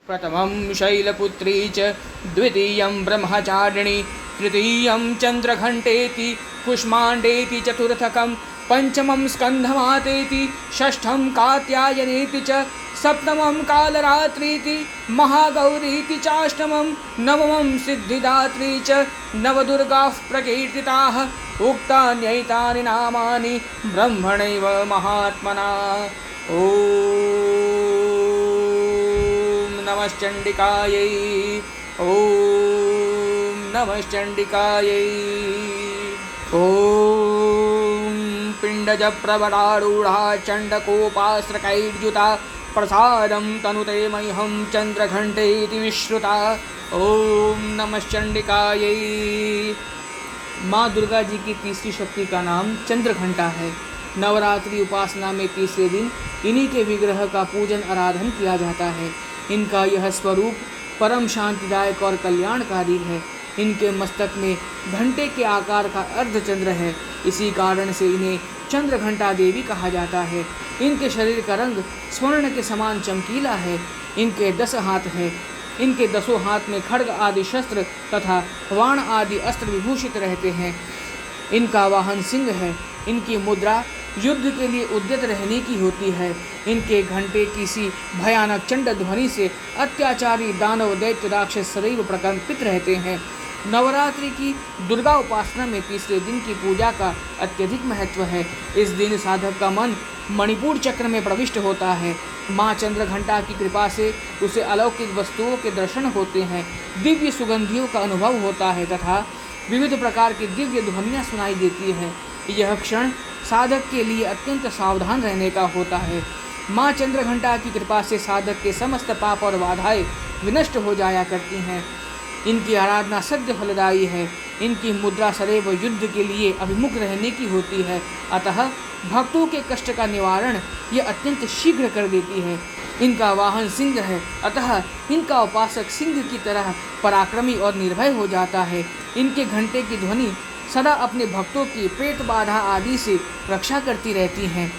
प्रथमं शैलपुत्री च द्वितीयं ब्रह्मचारिणी तृतीयं चन्द्रघण्टेति कुष्माण्डेति चतुर्थकं पंचमं स्कंधमातेति षष्ठं कात्यायनेति च सप्तमं कालरात्रीति महागौरीति चाष्टमं नवमं सिद्धिदात्री च नवदुर्गाः प्रकीर्तिताः उक्तान्यैतानि नामानि ब्रह्मणैव महात्मना। ॐ नमश्चण्डिकायै ॐ नमश्चण्डिकायै ॐ पिण्डज प्रवरारूढ़ा चण्डकोपास्त्रकैर्युता प्रसादं तनुते मह्यं चन्द्रघण्टेति विश्रुता। ओम नमश्चण्डिकायै। माँ दुर्गा जी की तीसरी शक्ति का नाम चंद्रघंटा है। नवरात्रि उपासना में तीसरे दिन इन्हीं के विग्रह का पूजन आराधन किया जाता है। इनका यह स्वरूप परम शांतिदायक और कल्याणकारी है। इनके मस्तक में घंटे के आकार का अर्धचंद्र है, इसी कारण से इन्हें चंद्रघंटा देवी कहा जाता है। इनके शरीर का रंग स्वर्ण के समान चमकीला है। इनके 10 हाथ हैं। इनके 10 हाथ में खड्ग आदि शस्त्र तथा वाण आदि अस्त्र विभूषित रहते हैं। इनका वाहन सिंह है। इनकी मुद्रा युद्ध के लिए उद्यत रहने की होती है। इनके घंटे की सी भयानक चंड ध्वनि से अत्याचारी दानव दैत्य राक्षस सदैव प्रकंपित रहते हैं। नवरात्रि की दुर्गा उपासना में तीसरे दिन की पूजा का अत्यधिक महत्व है। इस दिन साधक का मन मणिपुर चक्र में प्रविष्ट होता है। माँ चंद्रघंटा की कृपा से उसे अलौकिक वस्तुओं के दर्शन होते हैं, दिव्य सुगंधियों का अनुभव होता है तथा विविध प्रकार की दिव्य ध्वनियाँ सुनाई देती हैं। यह क्षण साधक के लिए अत्यंत सावधान रहने का होता है। माँ चंद्रघंटा की कृपा से साधक के समस्त पाप और बाधाएं विनष्ट हो जाया करती हैं। इनकी आराधना सद्य फलदायी है। इनकी मुद्रा सदैव युद्ध के लिए अभिमुख रहने की होती है, अतः भक्तों के कष्ट का निवारण यह अत्यंत शीघ्र कर देती है। इनका वाहन सिंह है, अतः इनका उपासक सिंह की तरह पराक्रमी और निर्भय हो जाता है। इनके घंटे की ध्वनि सदा अपने भक्तों की पेट बाधा आदि से रक्षा करती रहती हैं।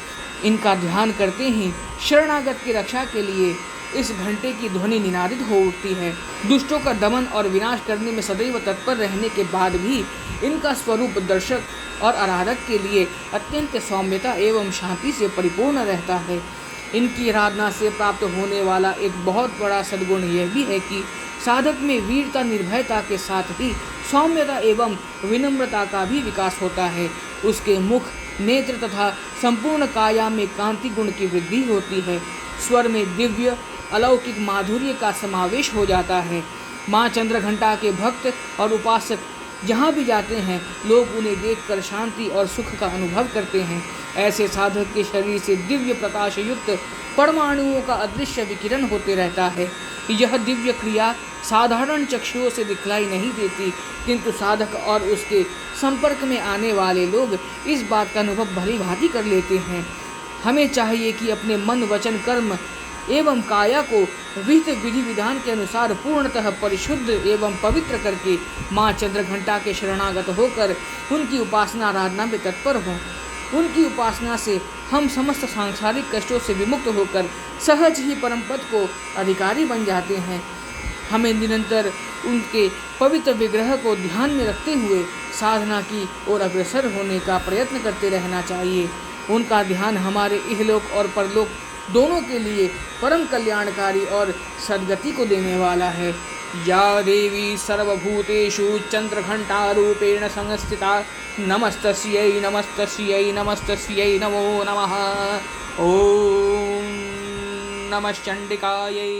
इनका ध्यान करते ही शरणागत की रक्षा के लिए इस घंटे की ध्वनि निनादित हो उठती है। दुष्टों का दमन और विनाश करने में सदैव तत्पर रहने के बाद भी इनका स्वरूप दर्शक और आराधक के लिए अत्यंत सौम्यता एवं शांति से परिपूर्ण रहता है। इनकी आराधना से प्राप्त होने वाला एक बहुत बड़ा सद्गुण यह भी है कि साधक में वीरता निर्भयता के साथ ही सौम्यता एवं विनम्रता का भी विकास होता है। उसके मुख, नेत्र तथा संपूर्ण काया में कांति गुण की वृद्धि होती है। स्वर में दिव्य अलौकिक माधुर्य का समावेश हो जाता है। माँ चंद्रघंटा के भक्त और उपासक जहाँ भी जाते हैं, लोग उन्हें देखकर शांति और सुख का अनुभव करते हैं। ऐसे साधक के शरीर से दिव्य प्रकाश युक्त परमाणुओं का अदृश्य विकिरण होते रहता है। यह दिव्य क्रिया साधारण चक्षुओं से दिखलाई नहीं देती, किंतु साधक और उसके संपर्क में आने वाले लोग इस बात का अनुभव भली भांति कर लेते हैं। हमें चाहिए कि अपने मन, वचन, कर्म एवं काया को विहित विधि विधान के अनुसार पूर्णतः परिशुद्ध एवं पवित्र करके माँ चंद्रघंटा के शरणागत होकर उनकी उपासना आराधना में तत्पर हों। उनकी उपासना से हम समस्त सांसारिक कष्टों से विमुक्त होकर सहज ही परम पद को अधिकारी बन जाते हैं। हमें निरंतर उनके पवित्र विग्रह को ध्यान में रखते हुए साधना की ओर अग्रसर होने का प्रयत्न करते रहना चाहिए। उनका ध्यान हमारे इहलोक और परलोक दोनों के लिए परम कल्याणकारी और सद्गति को देने वाला है। या देवी सर्वभूतेषु चंद्रघंटारूपेण संस्थिता नमस्तस्यै नमस्तस्यै नमस्तस्यै नमो नमः। ओम नमश्चण्डिकायै।